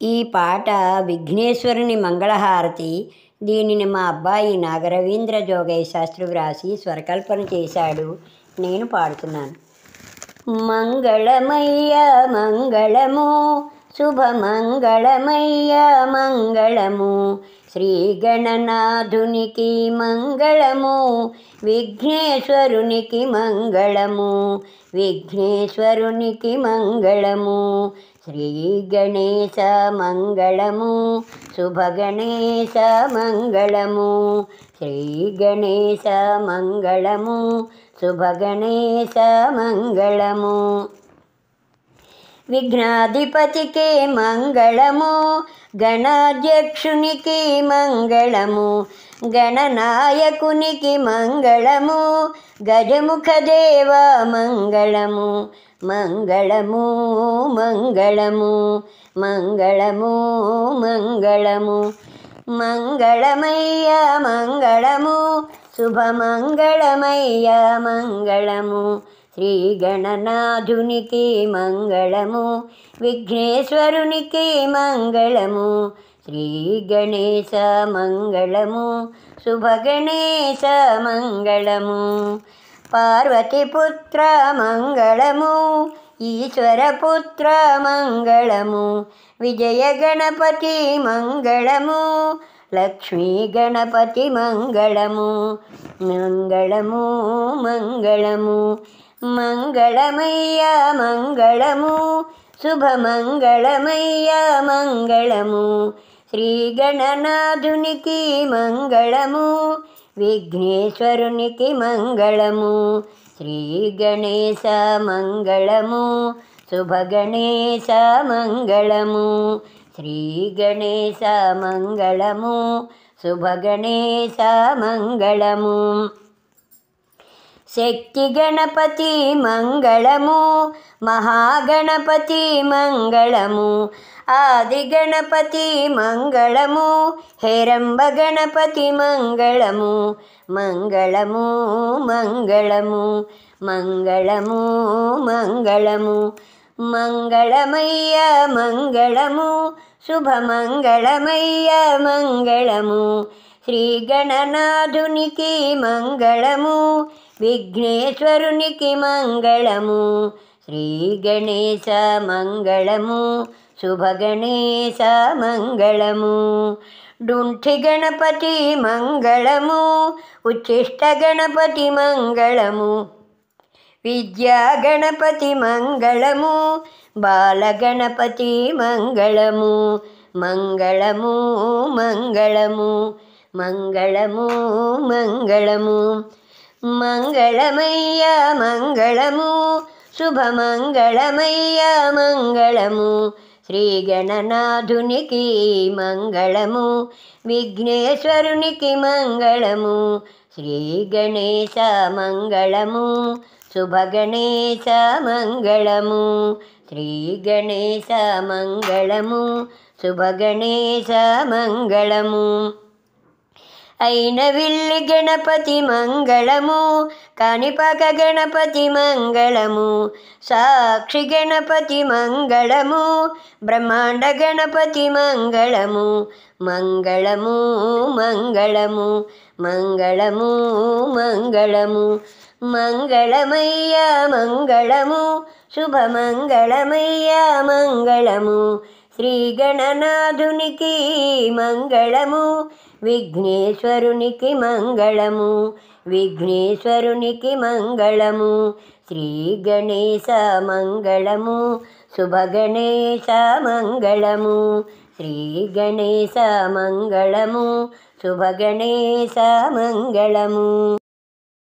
ఈ పాట విఘ్నేశ్వరుని మంగళహారతి. దీనిని మా అబ్బాయి నాగరవీంద్ర జోగయ్య శాస్త్రి వ్రాసి స్వరకల్పన చేశాడు. నేను పాడుతున్నాను. మంగళమయ్య మంగళము, శుభమంగళమయ్య మంగళము, శ్రీ గణనాథునికి మంగళము, విఘ్నేశ్వరునికి మంగళము, విఘ్నేశ్వరునికి మంగళము, శ్రీ గణేశ మంగళము, శుభగణేశ మంగళము, శ్రీ గణేశ మంగళము, శుభగణేశ మంగళము. విఘ్నాధిపతికి మంగళము, గణాధ్యక్షునికి మంగళము, గణనాయకునికి మంగళము, గజముఖదేవ మంగళము, మంగళము మంగళము మంగళము మంగళము. మంగళమయ్య మంగళము, శుభమంగళమయ్య మంగళము, శ్రీ గణనాథునికి మంగళము, విఘ్నేశ్వరునికి మంగళము, శ్రీ గణేశ మంగళము, శుభగణేశ మంగళము. పార్వతీపుత్ర మంగళము, ఈశ్వరపుత్ర మంగళము, విజయ గణపతి మంగళము, లక్ష్మీ గణపతి మంగళము, మంగళము మంగళము. మంగళమయ్య మంగళము, శుభమంగళమయ్య మంగళము, శ్రీ గణనాథునికి మంగళము, విఘ్నేశ్వరునికి మంగళము, శ్రీ గణేశ మంగళము, శుభగణేశ మంగళము, శ్రీ గణేశ మంగళము, శుభగణేశ మంగళము. శక్తి గణపతి మంగళము, మహాగణపతి మంగళము, ఆది గణపతి మంగళము, హేరంబ గణపతి మంగళము, మంగళము మంగళము మంగళము మంగళము. మంగళమయ్య మంగళము, శుభమంగళమయ్య మంగళము, శ్రీ గణనాథునికి మంగళము, విఘ్నేశ్వరునికి మంగళము, శ్రీ గణేశ మంగళము, శుభగణేశ మంగళము. డుంఠి గణపతి మంగళము, ఉచ్చిష్ట గణపతి మంగళము, విద్యా గణపతి మంగళము, బాలగణపతి మంగళము, మంగళము మంగళము మంగళము మంగళము. మంగళమయ్య మంగళము, శుభమంగళమయ్య మంగళము, శ్రీ గణనాథునికి మంగళము, విఘ్నేశ్వరునికి మంగళము, శ్రీ గణేశ మంగళము, శుభగణేశ మంగళము, శ్రీ గణేశ మంగళము, శుభగణేశ మంగళము. అయినవిల్లి గణపతి మంగళము, కాణిపాక గణపతి మంగళము, సాక్షి గణపతి మంగళము, బ్రహ్మాండ గణపతి మంగళము, మంగళము మంగళము మంగళము మంగళము. మంగళమయ్య మంగళము, శుభమంగళమయ్య మంగళము, శ్రీ గణనాథునికి మంగళము, విఘ్నేశ్వరునికి మంగళము, విఘ్నేశ్వరునికి మంగళము, శ్రీ గణేశ మంగళము, శుభగణేశ మంగళము, శ్రీ గణేశ మంగళము, శుభగణేశ మంగళము.